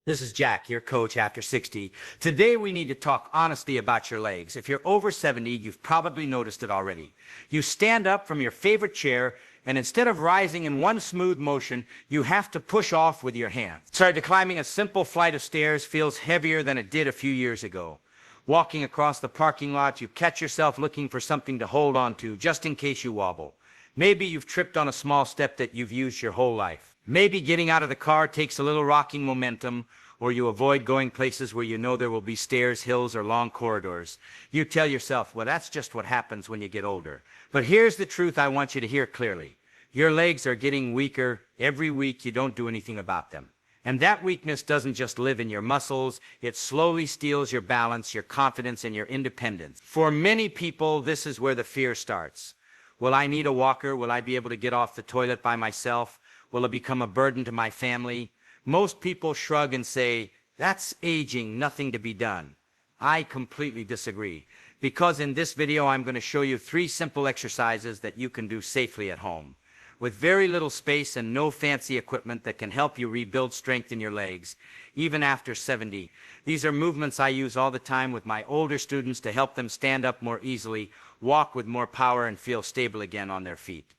This is Jack, your coach after 60. Today we need to talk honestly about your legs. If you're over 70, you've probably noticed it already. You stand up from your favorite chair, and instead of rising in one smooth motion, you have to push off with your hands. Climbing a simple flight of stairs feels heavier than it did a few years ago. Walking across the parking lot, you catch yourself looking for something to hold on to just in case you wobble. Maybe you've tripped on a small step that you've used your whole life. Maybe getting out of the car takes a little rocking momentum, or you avoid going places where you know there will be stairs, hills, or long corridors. You tell yourself, well, that's just what happens when you get older. But here's the truth I want you to hear clearly. Your legs are getting weaker every week you don't do anything about them. And that weakness doesn't just live in your muscles, it slowly steals your balance, your confidence, and your independence. For many people, this is where the fear starts. Will I need a walker? Will I be able to get off the toilet by myself? Will it become a burden to my family? Most people shrug and say, that's aging, nothing to be done. I completely disagree, because in this video I'm going to show you 3 simple exercises that you can do safely at home, with very little space and no fancy equipment that can help you rebuild strength in your legs, even after 70. These are movements I use all the time with my older students to help them stand up more easily, walk with more power, and feel stable again on their feet.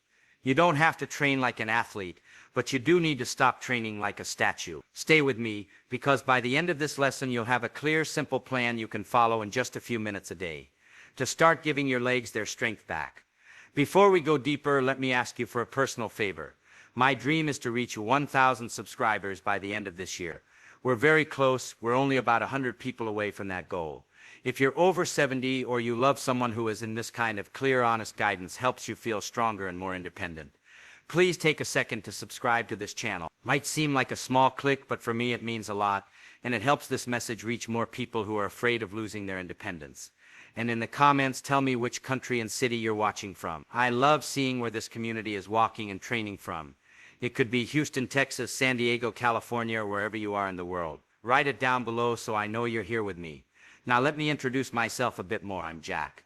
You don't have to train like an athlete, but you do need to stop training like a statue. Stay with me, because by the end of this lesson you'll have a clear, simple plan you can follow in just a few minutes a day to start giving your legs their strength back. Before we go deeper, let me ask you for a personal favor. My dream is to reach 1,000 subscribers by the end of this year. We're very close. We're only about 100 people away from that goal. If you're over 70 or you love someone who is in this kind of clear, honest guidance helps you feel stronger and more independent, please take a second to subscribe to this channel. Might seem like a small click, but for me it means a lot, and it helps this message reach more people who are afraid of losing their independence. And in the comments, tell me which country and city you're watching from. I love seeing where this community is walking and training from. It could be Houston, Texas, San Diego, California, or wherever you are in the world. Write it down below so I know you're here with me. Now let me introduce myself a bit more. I'm Jack,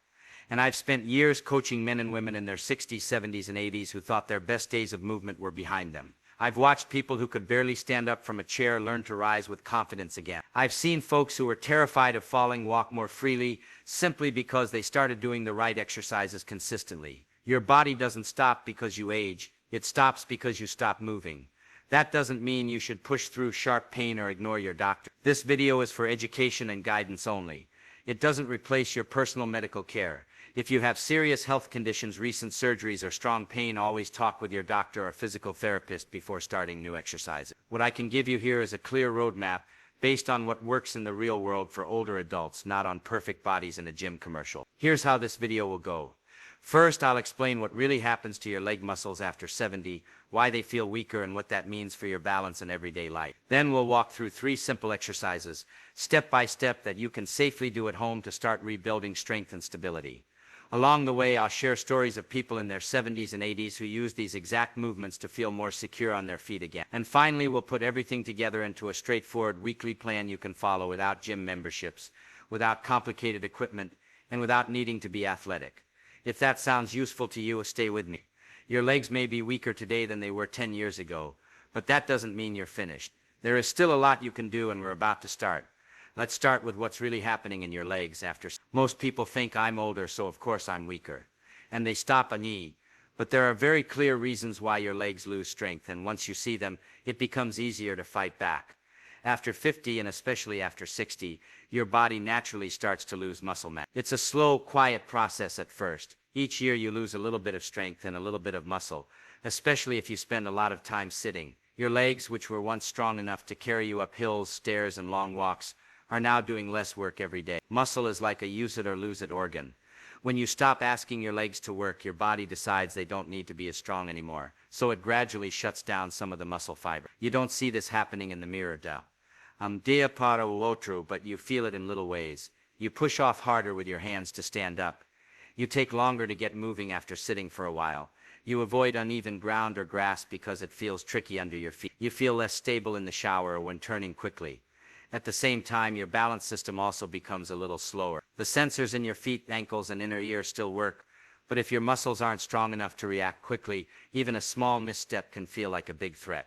and I've spent years coaching men and women in their 60s, 70s, and 80s who thought their best days of movement were behind them. I've watched people who could barely stand up from a chair learn to rise with confidence again. I've seen folks who were terrified of falling walk more freely simply because they started doing the right exercises consistently. Your body doesn't stop because you age, it stops because you stop moving. That doesn't mean you should push through sharp pain or ignore your doctor. This video is for education and guidance only. It doesn't replace your personal medical care. If you have serious health conditions, recent surgeries, or strong pain, always talk with your doctor or physical therapist before starting new exercises. What I can give you here is a clear roadmap based on what works in the real world for older adults, not on perfect bodies in a gym commercial. Here's how this video will go. First, I'll explain what really happens to your leg muscles after 70, why they feel weaker, and what that means for your balance in everyday life. Then we'll walk through 3 simple exercises, step by step, that you can safely do at home to start rebuilding strength and stability. Along the way, I'll share stories of people in their 70s and 80s who use these exact movements to feel more secure on their feet again. And finally, we'll put everything together into a straightforward weekly plan you can follow without gym memberships, without complicated equipment, and without needing to be athletic. If that sounds useful to you, stay with me. Your legs may be weaker today than they were 10 years ago, but that doesn't mean you're finished. There is still a lot you can do, and we're about to start. Let's start with what's really happening in your legs after. Most people think I'm older, so of course I'm weaker, and they stop a knee. But there are very clear reasons why your legs lose strength, and once you see them, it becomes easier to fight back. After 50, and especially after 60, your body naturally starts to lose muscle mass. It's a slow, quiet process at first. Each year you lose a little bit of strength and a little bit of muscle, especially if you spend a lot of time sitting. Your legs, which were once strong enough to carry you up hills, stairs, and long walks, are now doing less work every day. Muscle is like a use it or lose it organ. When you stop asking your legs to work, your body decides they don't need to be as strong anymore, so it gradually shuts down some of the muscle fiber. You don't see this happening in the mirror, dia para o outro, but you feel it in little ways. You push off harder with your hands to stand up. You take longer to get moving after sitting for a while. You avoid uneven ground or grass because it feels tricky under your feet. You feel less stable in the shower or when turning quickly. At the same time, your balance system also becomes a little slower. The sensors in your feet, ankles, and inner ear still work, but if your muscles aren't strong enough to react quickly, even a small misstep can feel like a big threat.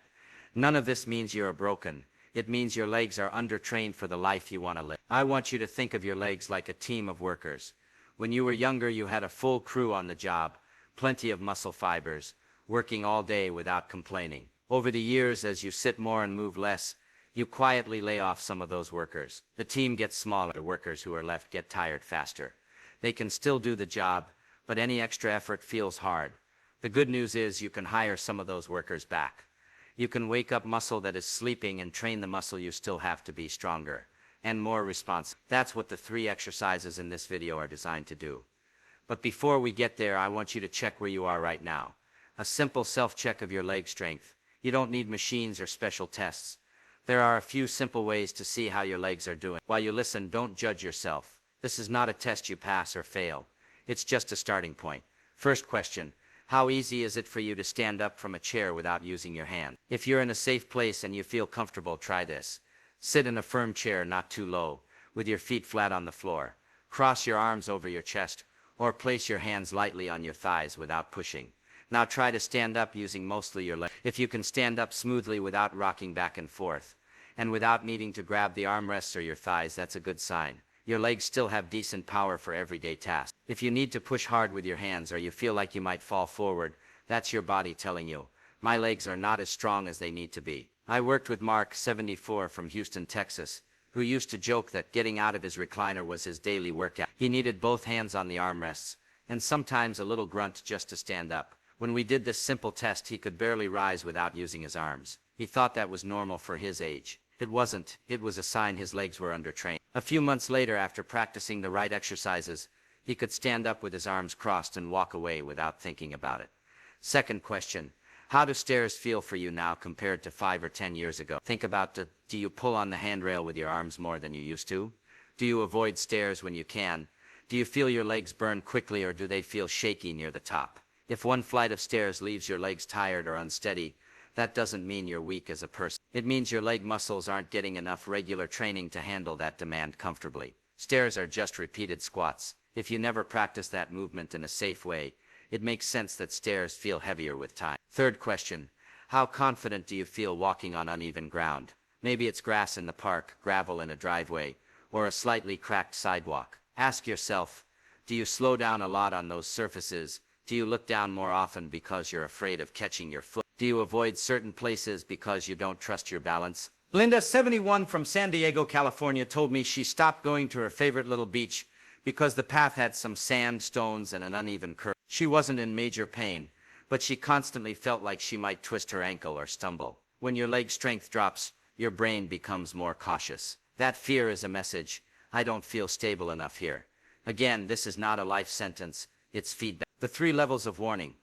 None of this means you're broken. It means your legs are undertrained for the life you want to live. I want you to think of your legs like a team of workers. When you were younger, you had a full crew on the job, plenty of muscle fibers, working all day without complaining. Over the years, as you sit more and move less, you quietly lay off some of those workers. The team gets smaller. The workers who are left get tired faster. They can still do the job, but any extra effort feels hard. The good news is you can hire some of those workers back. You can wake up muscle that is sleeping and train the muscle you still have to be stronger and more responsive. That's what the 3 exercises in this video are designed to do. But before we get there, I want you to check where you are right now. A simple self-check of your leg strength. You don't need machines or special tests. There are a few simple ways to see how your legs are doing. While you listen, don't judge yourself. This is not a test you pass or fail. It's just a starting point. First question, how easy is it for you to stand up from a chair without using your hand? If you're in a safe place and you feel comfortable, try this. Sit in a firm chair, not too low, with your feet flat on the floor. Cross your arms over your chest, or place your hands lightly on your thighs without pushing. Now try to stand up using mostly your legs. If you can stand up smoothly without rocking back and forth, and without needing to grab the armrests or your thighs, that's a good sign. Your legs still have decent power for everyday tasks. If you need to push hard with your hands or you feel like you might fall forward, that's your body telling you, my legs are not as strong as they need to be. I worked with Mark, 74, from Houston, Texas, who used to joke that getting out of his recliner was his daily workout. He needed both hands on the armrests, and sometimes a little grunt just to stand up. When we did this simple test, he could barely rise without using his arms. He thought that was normal for his age. It wasn't. It was a sign his legs were undertrained. A few months later, after practicing the right exercises, he could stand up with his arms crossed and walk away without thinking about it. Second question, how do stairs feel for you now compared to 5 or 10 years ago? Think about do you pull on the handrail with your arms more than you used to? Do you avoid stairs when you can? Do you feel your legs burn quickly, or do they feel shaky near the top? If one flight of stairs leaves your legs tired or unsteady, that doesn't mean you're weak as a person. It means your leg muscles aren't getting enough regular training to handle that demand comfortably. Stairs are just repeated squats. If you never practice that movement in a safe way, it makes sense that stairs feel heavier with time. Third question, how confident do you feel walking on uneven ground? Maybe it's grass in the park, gravel in a driveway, or a slightly cracked sidewalk. Ask yourself, do you slow down a lot on those surfaces? Do you look down more often because you're afraid of catching your foot? Do you avoid certain places because you don't trust your balance? Linda, 71, from San Diego, California, told me she stopped going to her favorite little beach because the path had some sand, stones, and an uneven curve. She wasn't in major pain, but she constantly felt like she might twist her ankle or stumble. When your leg strength drops, your brain becomes more cautious. That fear is a message. I don't feel stable enough here. Again, this is not a life sentence. It's feedback. The 3 levels of warning.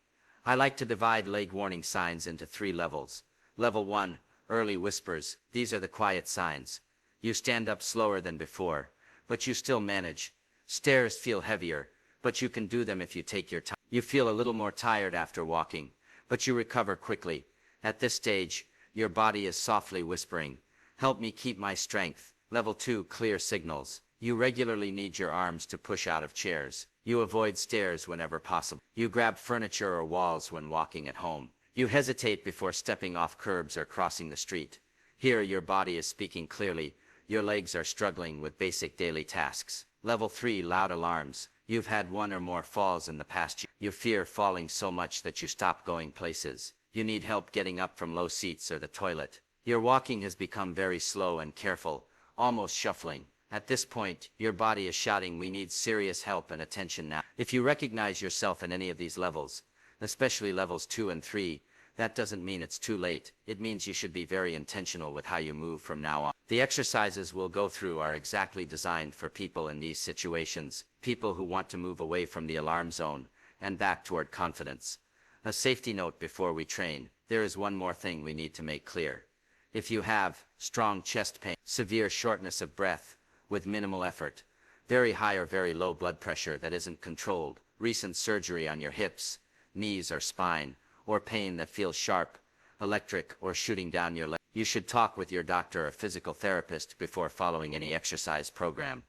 I like to divide leg warning signs into 3 levels. Level 1, early whispers. These are the quiet signs. You stand up slower than before, but you still manage. Stairs feel heavier, but you can do them if you take your time. You feel a little more tired after walking, but you recover quickly. At this stage, your body is softly whispering, help me keep my strength. Level 2, clear signals. You regularly need your arms to push out of chairs. You avoid stairs whenever possible. You grab furniture or walls when walking at home. You hesitate before stepping off curbs or crossing the street. Here, your body is speaking clearly. Your legs are struggling with basic daily tasks. Level 3, loud alarms. You've had 1 or more falls in the past year. You fear falling so much that you stop going places. You need help getting up from low seats or the toilet. Your walking has become very slow and careful, almost shuffling. At this point, your body is shouting, we need serious help and attention now. If you recognize yourself in any of these levels, especially levels 2 and 3, that doesn't mean it's too late. It means you should be very intentional with how you move from now on. The exercises we'll go through are exactly designed for people in these situations, people who want to move away from the alarm zone and back toward confidence. A safety note before we train, there is one more thing we need to make clear. If you have strong chest pain, severe shortness of breath, with minimal effort, very high or very low blood pressure that isn't controlled, recent surgery on your hips, knees or spine, or pain that feels sharp, electric, or shooting down your leg, you should talk with your doctor or physical therapist before following any exercise program.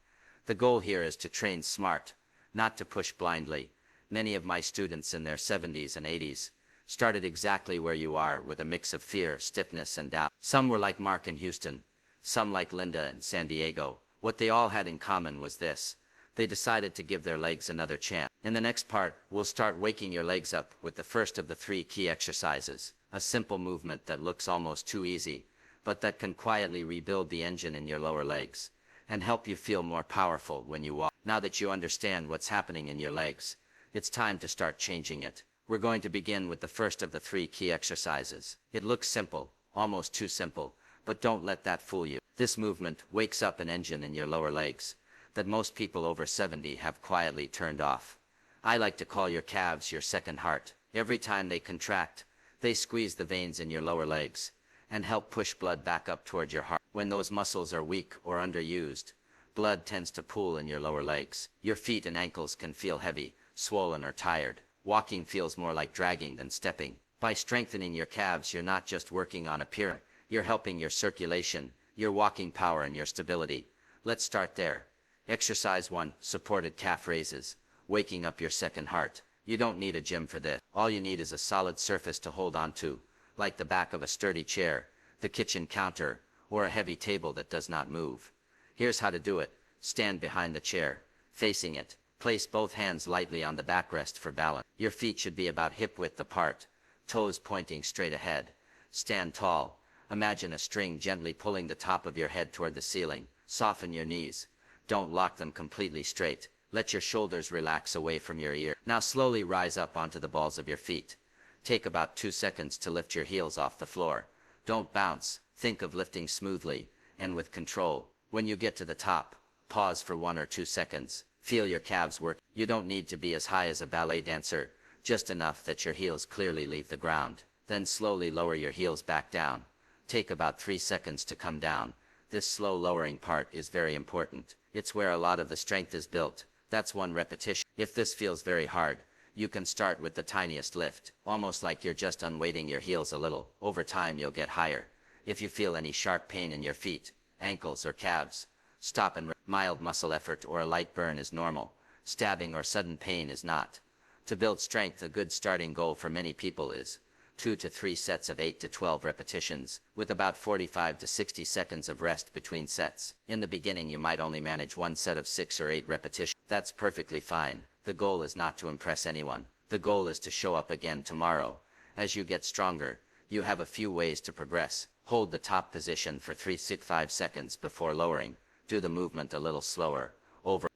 The goal here is to train smart, not to push blindly. Many of my students in their 70s and 80s started exactly where you are, with a mix of fear, stiffness, and doubt. Some were like Mark in Houston. some like Linda and San Diego. What they all had in common was this: they decided to give their legs another chance. In the next part, we'll start waking your legs up with the first of the 3 key exercises, a simple movement that looks almost too easy, but that can quietly rebuild the engine in your lower legs and help you feel more powerful when you walk. Now that you understand what's happening in your legs, it's time to start changing it. We're going to begin with the first of the 3 key exercises. It looks simple, almost too simple, but don't let that fool you. This movement wakes up an engine in your lower legs that most people over 70 have quietly turned off. I like to call your calves your second heart. Every time they contract, they squeeze the veins in your lower legs and help push blood back up toward your heart. When those muscles are weak or underused, blood tends to pool in your lower legs. Your feet and ankles can feel heavy, swollen, or tired. Walking feels more like dragging than stepping. By strengthening your calves, you're not just working on appearance, you're helping your circulation, your walking power, and your stability. Let's start there. Exercise 1, supported calf raises, waking up your second heart. You don't need a gym for this. All you need is a solid surface to hold on to, like the back of a sturdy chair, the kitchen counter, or a heavy table that does not move. Here's how to do it. Stand behind the chair, facing it. Place both hands lightly on the backrest for balance. Your feet should be about hip width apart, toes pointing straight ahead. Stand tall. Imagine a string gently pulling the top of your head toward the ceiling. Soften your knees. Don't lock them completely straight. Let your shoulders relax away from your ear. Now slowly rise up onto the balls of your feet. Take about 2 seconds to lift your heels off the floor. Don't bounce. Think of lifting smoothly and with control. When you get to the top, pause for 1 or 2 seconds. Feel your calves work. You don't need to be as high as a ballet dancer, just enough that your heels clearly leave the ground. Then slowly lower your heels back down. Take about 3 seconds to come down. This slow lowering part is very important. It's where a lot of the strength is built. That's 1 repetition. If this feels very hard, you can start with the tiniest lift, almost like you're just unweighting your heels a little. Over time you'll get higher. If you feel any sharp pain in your feet, ankles, or calves, stop and mild muscle effort or a light burn is normal. Stabbing or sudden pain is not. To build strength, a good starting goal for many people is 2 to 3 sets of 8 to 12 repetitions, with about 45 to 60 seconds of rest between sets. In the beginning you might only manage 1 set of 6 or 8 repetitions. That's perfectly fine. The goal is not to impress anyone. The goal is to show up again tomorrow. As you get stronger, you have a few ways to progress. Hold the top position for 3 to 5 seconds before lowering. Do the movement a little slower.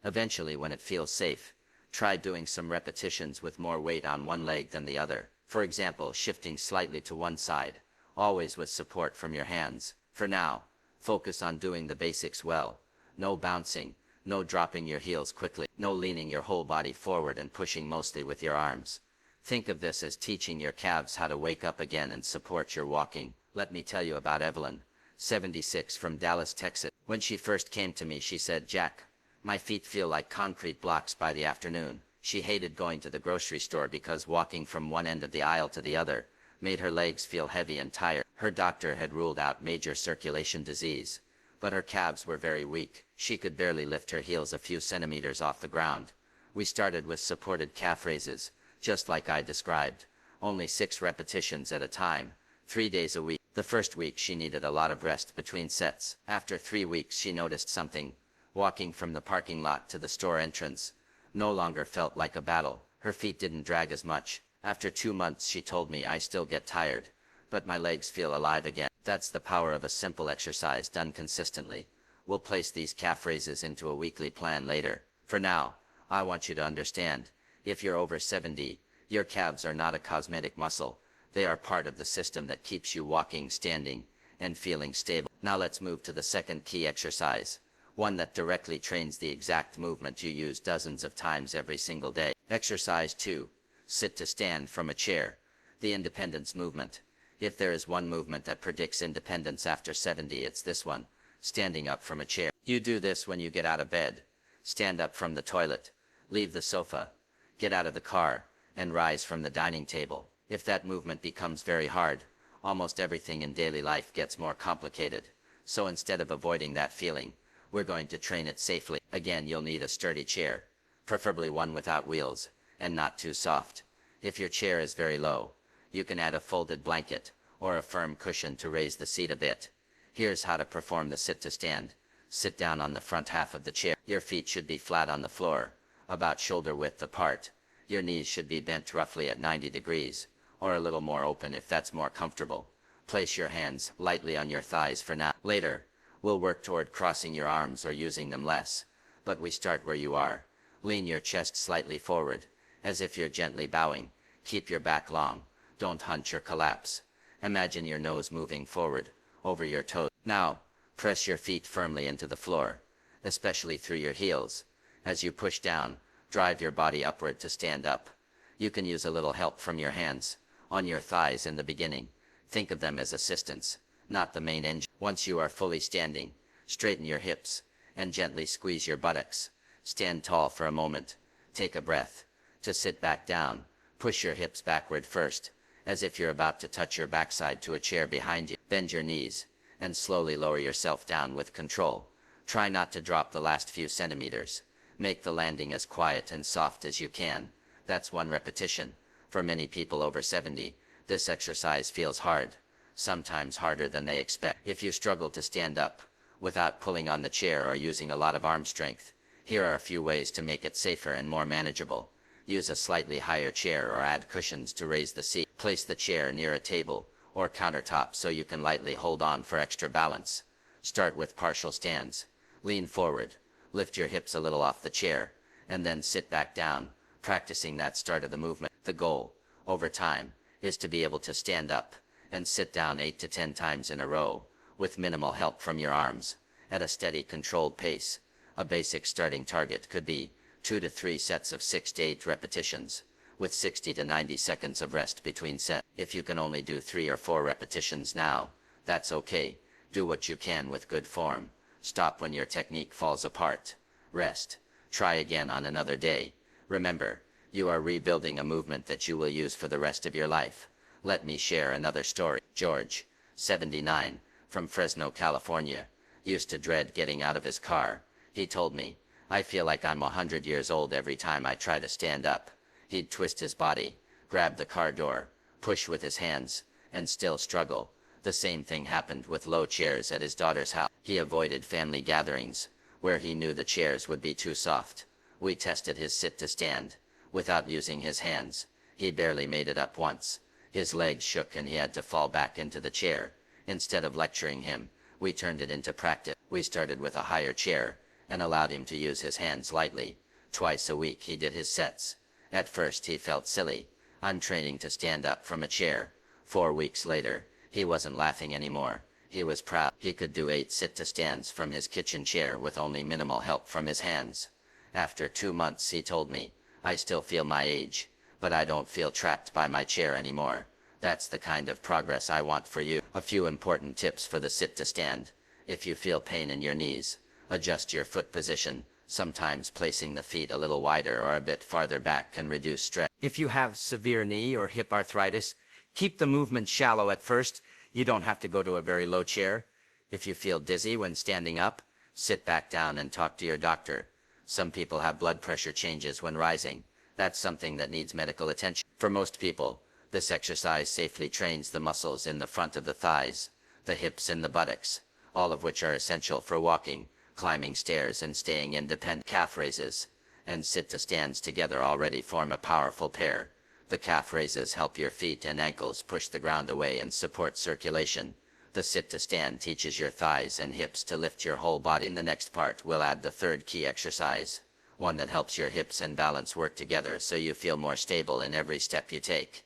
Eventually, when it feels safe, try doing some repetitions with more weight on one leg than the other. For example, shifting slightly to one side, always with support from your hands. For now, focus on doing the basics well. No bouncing, no dropping your heels quickly, no leaning your whole body forward and pushing mostly with your arms. Think of this as teaching your calves how to wake up again and support your walking. Let me tell you about Evelyn, 76, from Dallas, Texas. When she first came to me, she said, "Jack, my feet feel like concrete blocks by the afternoon." She hated going to the grocery store because walking from one end of the aisle to the other made her legs feel heavy and tired. Her doctor had ruled out major circulation disease, but her calves were very weak. She could barely lift her heels a few centimeters off the ground. We started with supported calf raises, just like I described, only 6 repetitions at a time, 3 days a week. The first week she needed a lot of rest between sets. After 3 weeks she noticed something. Walking from the parking lot to the store entrance no longer felt like a battle. Her feet didn't drag as much. After 2 months she told me, "I still get tired, but my legs feel alive again." That's the power of a simple exercise done consistently. We'll place these calf raises into a weekly plan later. For now, I want you to understand, if you're over 70, your calves are not a cosmetic muscle. They are part of the system that keeps you walking, standing, and feeling stable. Now let's move to the second key exercise, one that directly trains the exact movement you use dozens of times every single day. Exercise 2. Sit to stand from a chair. The independence movement. If there is one movement that predicts independence after 70, it's this one, standing up from a chair. You do this when you get out of bed, stand up from the toilet, leave the sofa, get out of the car, and rise from the dining table. If that movement becomes very hard, almost everything in daily life gets more complicated. So instead of avoiding that feeling, we're going to train it safely. Again, you'll need a sturdy chair, preferably one without wheels, and not too soft. If your chair is very low, you can add a folded blanket or a firm cushion to raise the seat a bit. Here's how to perform the sit to stand. Sit down on the front half of the chair. Your feet should be flat on the floor, about shoulder width apart. Your knees should be bent roughly at 90 degrees, or a little more open if that's more comfortable. Place your hands lightly on your thighs for now. Later, we'll work toward crossing your arms or using them less. But we start where you are. Lean your chest slightly forward, as if you're gently bowing. Keep your back long. Don't hunch or collapse. Imagine your nose moving forward, over your toes. Now, press your feet firmly into the floor, especially through your heels. As you push down, drive your body upward to stand up. You can use a little help from your hands, on your thighs in the beginning. Think of them as assistants, not the main engine. Once you are fully standing, straighten your hips, and gently squeeze your buttocks. Stand tall for a moment. Take a breath. To sit back down, push your hips backward first, as if you're about to touch your backside to a chair behind you. Bend your knees, and slowly lower yourself down with control. Try not to drop the last few centimeters. Make the landing as quiet and soft as you can. That's 1 repetition. For many people over 70, this exercise feels hard, sometimes harder than they expect. If you struggle to stand up, without pulling on the chair or using a lot of arm strength, here are a few ways to make it safer and more manageable. Use a slightly higher chair or add cushions to raise the seat. Place the chair near a table or countertop so you can lightly hold on for extra balance. Start with partial stands. Lean forward, lift your hips a little off the chair, and then sit back down, practicing that start of the movement. The goal, over time, is to be able to stand up and sit down 8 to 10 times in a row, with minimal help from your arms, at a steady, controlled pace. A basic starting target could be 2 to 3 sets of 6 to 8 repetitions, with 60 to 90 seconds of rest between sets. If you can only do 3 or 4 repetitions now, that's okay. Do what you can with good form. Stop when your technique falls apart. Rest. Try again on another day. Remember, you are rebuilding a movement that you will use for the rest of your life. Let me share another story. George, 79, from Fresno, California, used to dread getting out of his car. He told me, "I feel like I'm 100 years old every time I try to stand up." He'd twist his body, grab the car door, push with his hands, and still struggle. The same thing happened with low chairs at his daughter's house. He avoided family gatherings, where he knew the chairs would be too soft. We tested his sit to stand, without using his hands. He barely made it up once. His legs shook and he had to fall back into the chair. Instead of lecturing him, we turned it into practice. We started with a higher chair, and allowed him to use his hands lightly. Twice a week he did his sets. At first he felt silly. I'm training to stand up from a chair. 4 weeks later, he wasn't laughing anymore. He was proud. He could do 8 sit-to-stands from his kitchen chair with only minimal help from his hands. After 2 months he told me, "I still feel my age, but I don't feel trapped by my chair anymore." That's the kind of progress I want for you. A few important tips for the sit-to-stand. If you feel pain in your knees, adjust your foot position. Sometimes placing the feet a little wider or a bit farther back can reduce stress. If you have severe knee or hip arthritis, keep the movement shallow at first. You don't have to go to a very low chair. If you feel dizzy when standing up, sit back down and talk to your doctor. Some people have blood pressure changes when rising. That's something that needs medical attention. For most people, this exercise safely trains the muscles in the front of the thighs, the hips and the buttocks, all of which are essential for walking, climbing stairs and staying independent. Calf raises and sit-to-stands together already form a powerful pair. The calf raises help your feet and ankles push the ground away and support circulation. The sit-to-stand teaches your thighs and hips to lift your whole body. In the next part, we'll add the third key exercise, one that helps your hips and balance work together so you feel more stable in every step you take.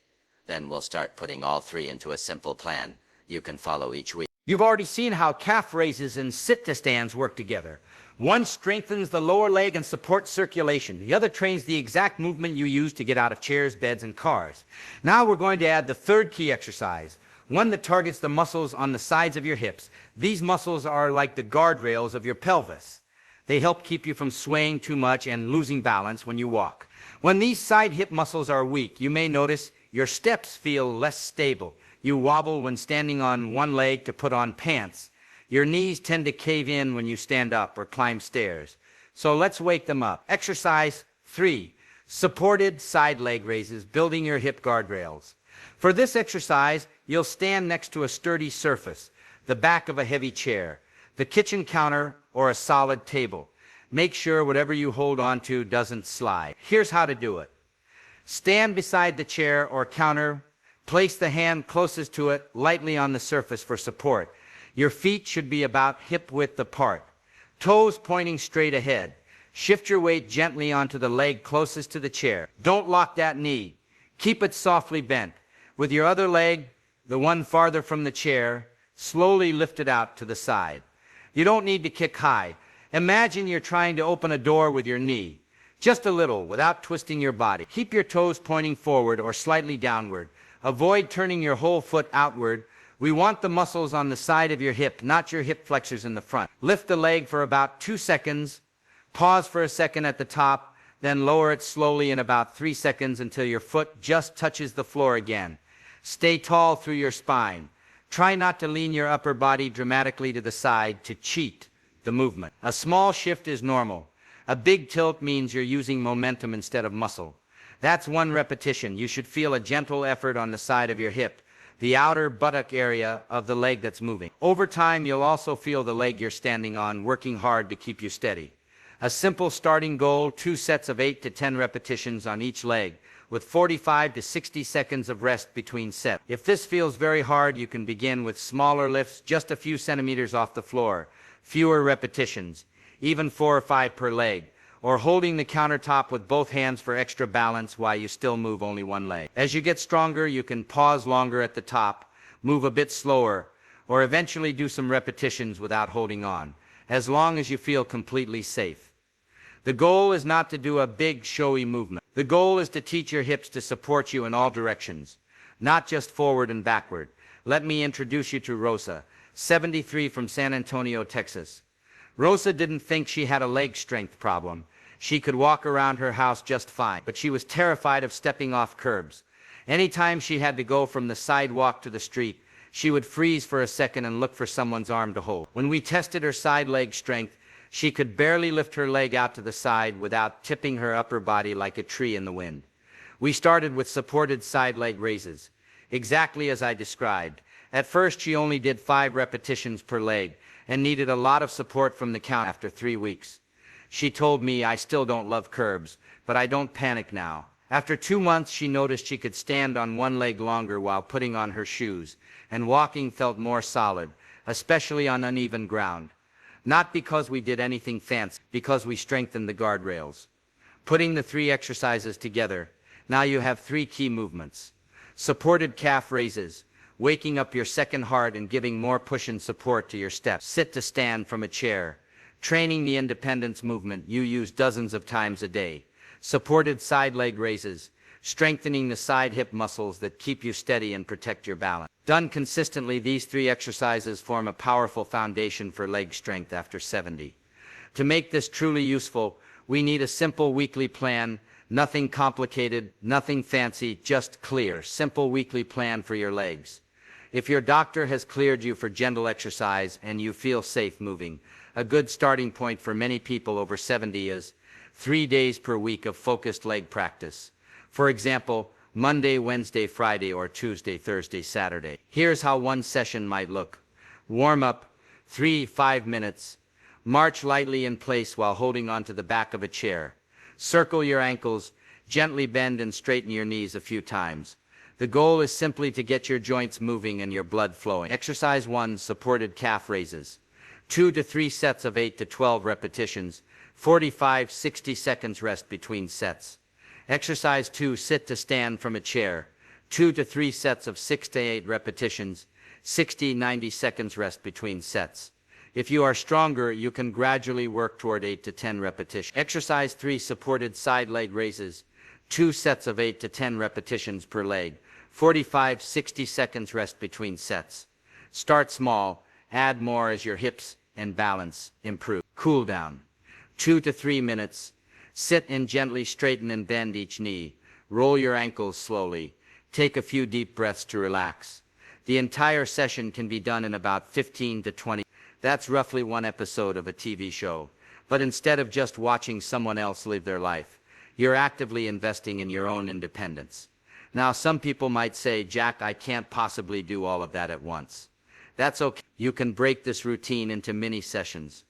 Then we'll start putting all 3 into a simple plan you can follow each week. You've already seen how calf raises and sit-to-stands work together. One strengthens the lower leg and supports circulation. The other trains the exact movement you use to get out of chairs, beds, and cars. Now we're going to add the third key exercise, one that targets the muscles on the sides of your hips. These muscles are like the guardrails of your pelvis. They help keep you from swaying too much and losing balance when you walk. When these side hip muscles are weak, you may notice your steps feel less stable. You wobble when standing on one leg to put on pants. Your knees tend to cave in when you stand up or climb stairs. So let's wake them up. Exercise 3, supported side leg raises, building your hip guardrails. For this exercise, you'll stand next to a sturdy surface. the back of a heavy chair, the kitchen counter, or a solid table. Make sure whatever you hold on to doesn't slide. Here's how to do it. Stand beside the chair or counter. Place the hand closest to it lightly on the surface for support. Your feet should be about hip width apart. Toes pointing straight ahead. Shift your weight gently onto the leg closest to the chair. Don't lock that knee. Keep it softly bent. With your other leg, the one farther from the chair, slowly lift it out to the side. You don't need to kick high. Imagine you're trying to open a door with your knee. Just a little, without twisting your body. Keep your toes pointing forward or slightly downward. Avoid turning your whole foot outward. We want the muscles on the side of your hip, not your hip flexors in the front. Lift the leg for about 2 seconds. Pause for a second at the top, then lower it slowly in about 3 seconds until your foot just touches the floor again. Stay tall through your spine. Try not to lean your upper body dramatically to the side to cheat the movement. A small shift is normal. A big tilt means you're using momentum instead of muscle. That's 1 repetition. You should feel a gentle effort on the side of your hip, the outer buttock area of the leg that's moving. Over time, you'll also feel the leg you're standing on working hard to keep you steady. A simple starting goal, 2 sets of 8 to 10 repetitions on each leg, with 45 to 60 seconds of rest between sets. If this feels very hard, you can begin with smaller lifts, just a few centimeters off the floor, fewer repetitions, even 4 or 5 per leg, or holding the countertop with both hands for extra balance while you still move only 1 leg. As you get stronger, you can pause longer at the top, move a bit slower, or eventually do some repetitions without holding on, as long as you feel completely safe. The goal is not to do a big, showy movement. The goal is to teach your hips to support you in all directions, not just forward and backward. Let me introduce you to Rosa, 73 from San Antonio, Texas. Rosa didn't think she had a leg strength problem. She could walk around her house just fine, but she was terrified of stepping off curbs. Anytime she had to go from the sidewalk to the street, she would freeze for a second and look for someone's arm to hold. When we tested her side leg strength, she could barely lift her leg out to the side without tipping her upper body like a tree in the wind. We started with supported side leg raises, exactly as I described. At first, she only did 5 repetitions per leg and needed a lot of support from the count after 3 weeks. She told me, "I still don't love curbs, but I don't panic now." After 2 months, she noticed she could stand on 1 leg longer while putting on her shoes, and walking felt more solid, especially on uneven ground. Not because we did anything fancy, because we strengthened the guardrails. Putting the 3 exercises together, now you have 3 key movements. Supported calf raises, waking up your second heart and giving more push and support to your steps. Sit to stand from a chair, training the independence movement you use dozens of times a day. Supported side leg raises, strengthening the side hip muscles that keep you steady and protect your balance. Done consistently, these 3 exercises form a powerful foundation for leg strength after 70. To make this truly useful, we need a simple weekly plan. Nothing complicated, nothing fancy, just clear, simple weekly plan for your legs. If your doctor has cleared you for gentle exercise and you feel safe moving, a good starting point for many people over 70 is 3 days per week of focused leg practice. For example, Monday, Wednesday, Friday, or Tuesday, Thursday, Saturday. Here's how 1 session might look. Warm up, 3-5 minutes. March lightly in place while holding onto the back of a chair. Circle your ankles, gently bend and straighten your knees a few times. The goal is simply to get your joints moving and your blood flowing. Exercise 1, supported calf raises. 2 to 3 sets of 8 to 12 repetitions, 45-60 seconds rest between sets. Exercise 2, sit to stand from a chair. 2 to 3 sets of 6 to 8 repetitions, 60-90 seconds rest between sets. If you are stronger, you can gradually work toward 8 to 10 repetitions. Exercise 3, supported side leg raises. 2 sets of 8 to 10 repetitions per leg, 45-60 seconds rest between sets. Start small, add more as your hips and balance improve. Cool down. 2 to 3 minutes. Sit and gently straighten and bend each knee. Roll your ankles slowly. Take a few deep breaths to relax. The entire session can be done in about 15 to 20. That's roughly 1 episode of a TV show. But instead of just watching someone else live their life, you're actively investing in your own independence. Now, some people might say, "Jack, I can't possibly do all of that at once." That's okay. You can break this routine into mini sessions.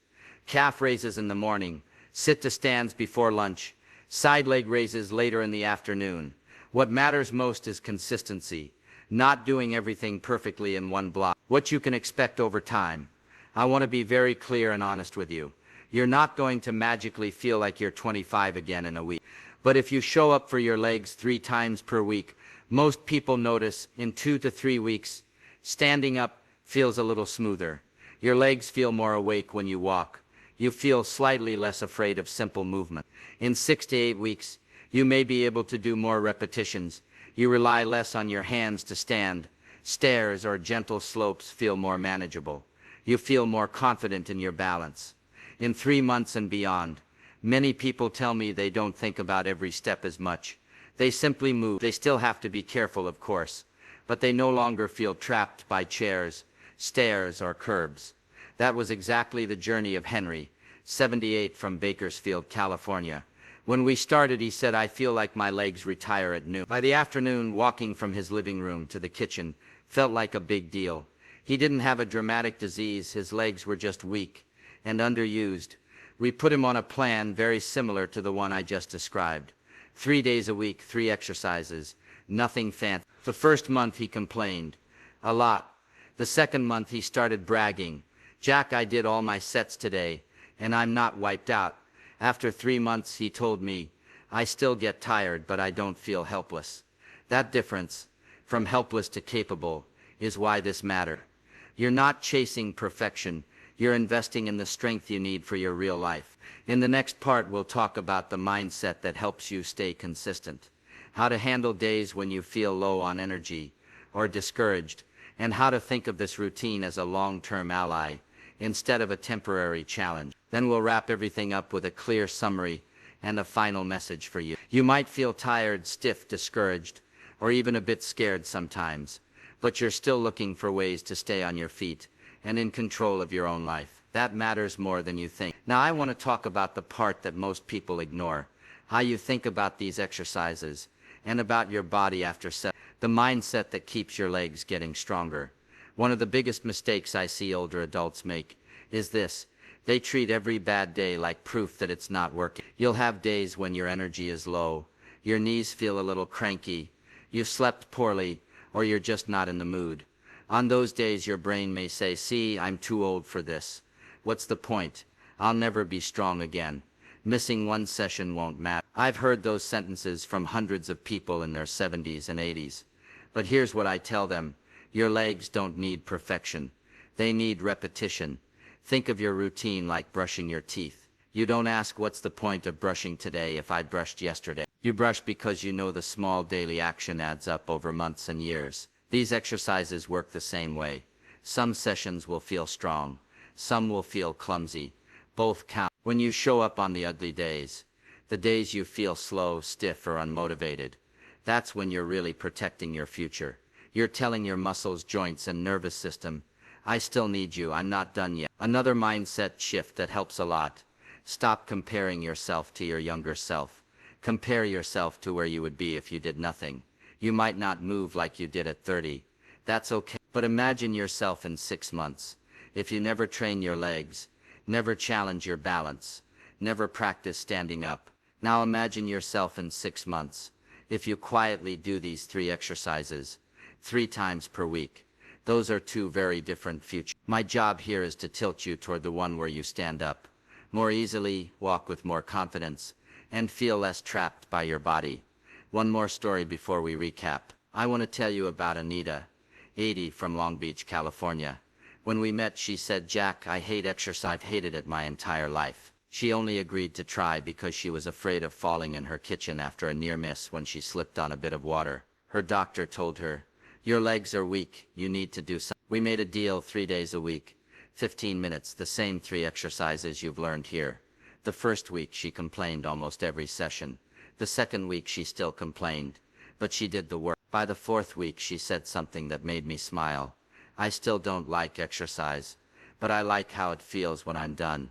Calf raises in the morning, sit to stands before lunch, side leg raises later in the afternoon. What matters most is consistency, not doing everything perfectly in one block. What you can expect over time. I want to be very clear and honest with you. You're not going to magically feel like you're 25 again in a week. But if you show up for your legs 3 times per week, most people notice in 2 to 3 weeks, standing up feels a little smoother. Your legs feel more awake when you walk. You feel slightly less afraid of simple movement. In 6 to 8 weeks, you may be able to do more repetitions. You rely less on your hands to stand. Stairs or gentle slopes feel more manageable. You feel more confident in your balance. In 3 months and beyond, many people tell me they don't think about every step as much. They simply move. They still have to be careful, of course, but they no longer feel trapped by chairs, stairs, or curbs. That was exactly the journey of Henry, 78, from Bakersfield, California. When we started, he said, "I feel like my legs retire at noon." By the afternoon, walking from his living room to the kitchen felt like a big deal. He didn't have a dramatic disease. His legs were just weak and underused. We put him on a plan very similar to the one I just described. 3 days a week, 3 exercises, nothing fancy. The first month he complained a lot. The second month he started bragging. "Jack, I did all my sets today, and I'm not wiped out." After 3 months he told me, "I still get tired, but I don't feel helpless." That difference, from helpless to capable, is why this matters. You're not chasing perfection. You're investing in the strength you need for your real life. In the next part, we'll talk about the mindset that helps you stay consistent, how to handle days when you feel low on energy or discouraged, and how to think of this routine as a long-term ally instead of a temporary challenge. Then we'll wrap everything up with a clear summary and a final message for you. You might feel tired, stiff, discouraged, or even a bit scared sometimes, but you're still looking for ways to stay on your feet and in control of your own life. That matters more than you think. Now I want to talk about the part that most people ignore, how you think about these exercises and about your body after set. The mindset that keeps your legs getting stronger. One of the biggest mistakes I see older adults make is this. They treat every bad day like proof that it's not working. You'll have days when your energy is low, your knees feel a little cranky, you slept poorly, or you're just not in the mood. On those days your brain may say, "See, I'm too old for this. What's the point? I'll never be strong again. Missing one session won't matter." I've heard those sentences from hundreds of people in their 70s and 80s. But here's what I tell them. Your legs don't need perfection. They need repetition. Think of your routine like brushing your teeth. You don't ask, "What's the point of brushing today if I brushed yesterday?" You brush because you know the small daily action adds up over months and years. These exercises work the same way. Some sessions will feel strong. Some will feel clumsy. Both count. When you show up on the ugly days, the days you feel slow, stiff, or unmotivated, that's when you're really protecting your future. You're telling your muscles, joints, and nervous system, "I still need you. I'm not done yet." Another mindset shift that helps a lot. Stop comparing yourself to your younger self. Compare yourself to where you would be if you did nothing. You might not move like you did at 30. That's okay. But imagine yourself in 6 months. If you never train your legs, never challenge your balance, never practice standing up. Now imagine yourself in 6 months. If you quietly do these 3 exercises, 3 times per week. Those are 2 very different futures. My job here is to tilt you toward the one where you stand up more easily, walk with more confidence, and feel less trapped by your body. One more story before we recap. I want to tell you about Anita, 80, from Long Beach, California. When we met, she said, "Jack, I hate exercise. I've hated it my entire life." She only agreed to try because she was afraid of falling in her kitchen after a near miss when she slipped on a bit of water. Her doctor told her, "Your legs are weak. You need to do something." We made a deal: 3 days a week, 15 minutes, the same 3 exercises you've learned here. The first week she complained almost every session. The second week she still complained, but she did the work. By the 4th week she said something that made me smile. "I still don't like exercise, but I like how it feels when I'm done."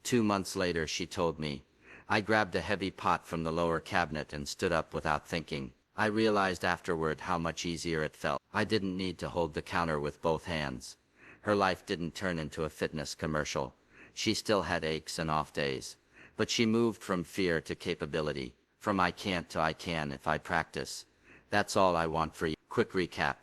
2 months later she told me, "I grabbed a heavy pot from the lower cabinet and stood up without thinking. I realized afterward how much easier it felt. I didn't need to hold the counter with both hands. Her life didn't turn into a fitness commercial. She still had aches and off days. But she moved from fear to capability, from I can't to I can if I practice. That's all I want for you. Quick recap.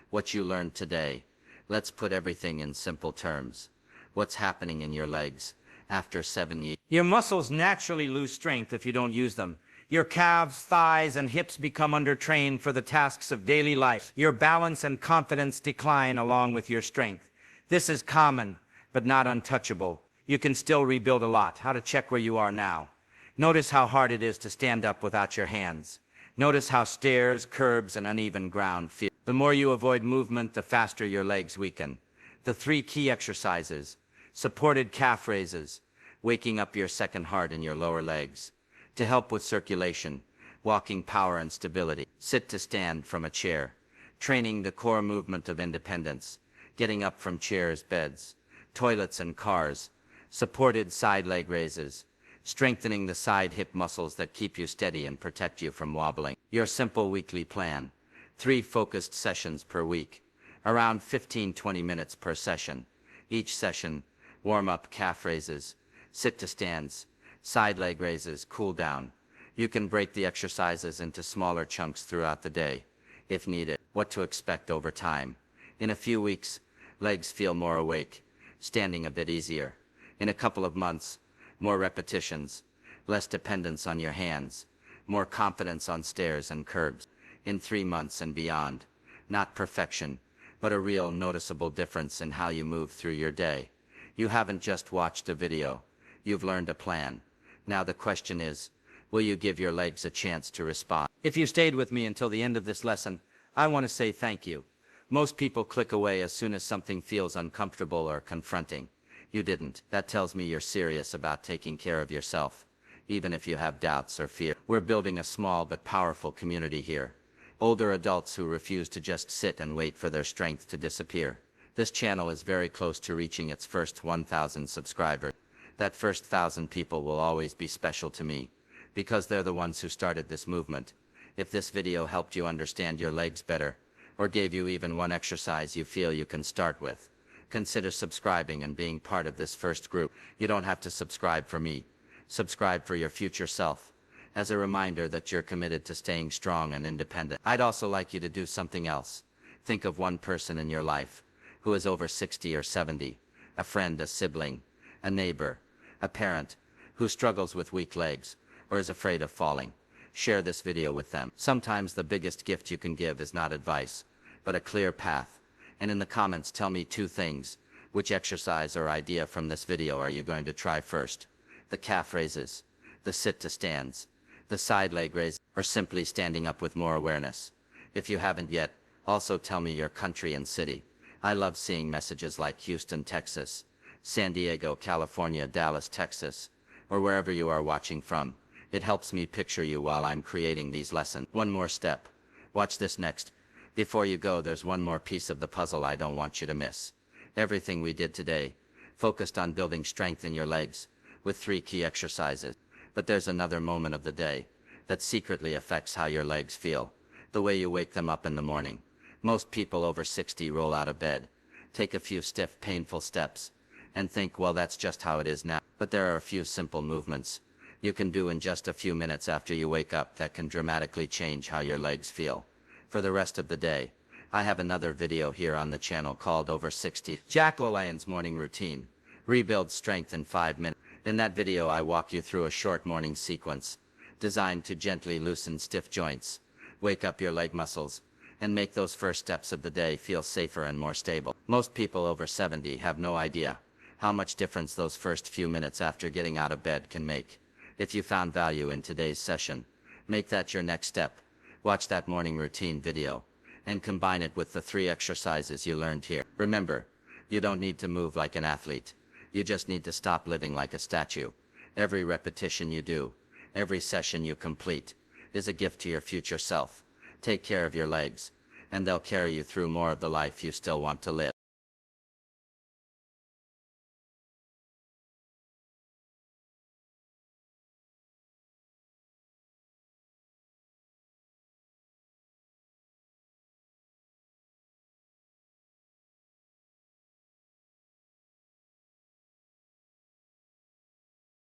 What you learned today. Let's put everything in simple terms. What's happening in your legs after 7 years? Your muscles naturally lose strength if you don't use them. Your calves, thighs, and hips become undertrained for the tasks of daily life. Your balance and confidence decline along with your strength. This is common, but not untouchable. You can still rebuild a lot. How to check where you are now. Notice how hard it is to stand up without your hands. Notice how stairs, curbs, and uneven ground feel. The more you avoid movement, the faster your legs weaken. The 3 key exercises: supported calf raises, waking up your second heart in your lower legs. To help with circulation, walking power and stability. Sit to stand from a chair, training the core movement of independence, getting up from chairs, beds, toilets, and cars. Supported side leg raises, strengthening the side hip muscles that keep you steady and protect you from wobbling. Your simple weekly plan: 3 focused sessions per week, around 15-20 minutes per session. Each session, warm up, calf raises, sit to stands, side leg raises, cool down. You can break the exercises into smaller chunks throughout the day, if needed. What to expect over time. In a few weeks, legs feel more awake, standing a bit easier. In a couple of months, more repetitions, less dependence on your hands, more confidence on stairs and curbs. In 3 months and beyond, not perfection, but a real noticeable difference in how you move through your day. You haven't just watched a video, you've learned a plan. Now the question is, will you give your legs a chance to respond? If you stayed with me until the end of this lesson, I want to say thank you. Most people click away as soon as something feels uncomfortable or confronting. You didn't. That tells me you're serious about taking care of yourself, even if you have doubts or fear. We're building a small but powerful community here. Older adults who refuse to just sit and wait for their strength to disappear. This channel is very close to reaching its first 1,000 subscribers. That first 1,000 people will always be special to me, because they're the ones who started this movement. If this video helped you understand your legs better, or gave you even one exercise you feel you can start with, consider subscribing and being part of this first group. You don't have to subscribe for me. Subscribe for your future self, as a reminder that you're committed to staying strong and independent. I'd also like you to do something else. Think of one person in your life who is over 60 or 70, a friend, a sibling, a neighbor, a parent, who struggles with weak legs or is afraid of falling. Share this video with them. Sometimes the biggest gift you can give is not advice, but a clear path. And in the comments, tell me 2 things. Which exercise or idea from this video are you going to try first? The calf raises, the sit to stands, the side leg raise, or simply standing up with more awareness? If you haven't yet, also tell me your country and city. I love seeing messages like Houston, Texas, San Diego, California, Dallas, Texas, or wherever you are watching from. It helps me picture you while I'm creating these lessons. One more step. Watch this next. Before you go, there's one more piece of the puzzle I don't want you to miss. Everything we did today focused on building strength in your legs with 3 key exercises. But there's another moment of the day that secretly affects how your legs feel. The way you wake them up in the morning. Most people over 60 roll out of bed, take a few stiff, painful steps, and think, well, that's just how it is now. But there are a few simple movements you can do in just a few minutes after you wake up that can dramatically change how your legs feel. For the rest of the day, I have another video here on the channel called Over 60. LaLanne's morning routine. Rebuild strength in 5 minutes. In that video I walk you through a short morning sequence, designed to gently loosen stiff joints, wake up your leg muscles, and make those first steps of the day feel safer and more stable. Most people over 70 have no idea how much difference those first few minutes after getting out of bed can make. If you found value in today's session, make that your next step. Watch that morning routine video, and combine it with the 3 exercises you learned here. Remember, you don't need to move like an athlete. You just need to stop living like a statue. Every repetition you do, every session you complete, is a gift to your future self. Take care of your legs, and they'll carry you through more of the life you still want to live.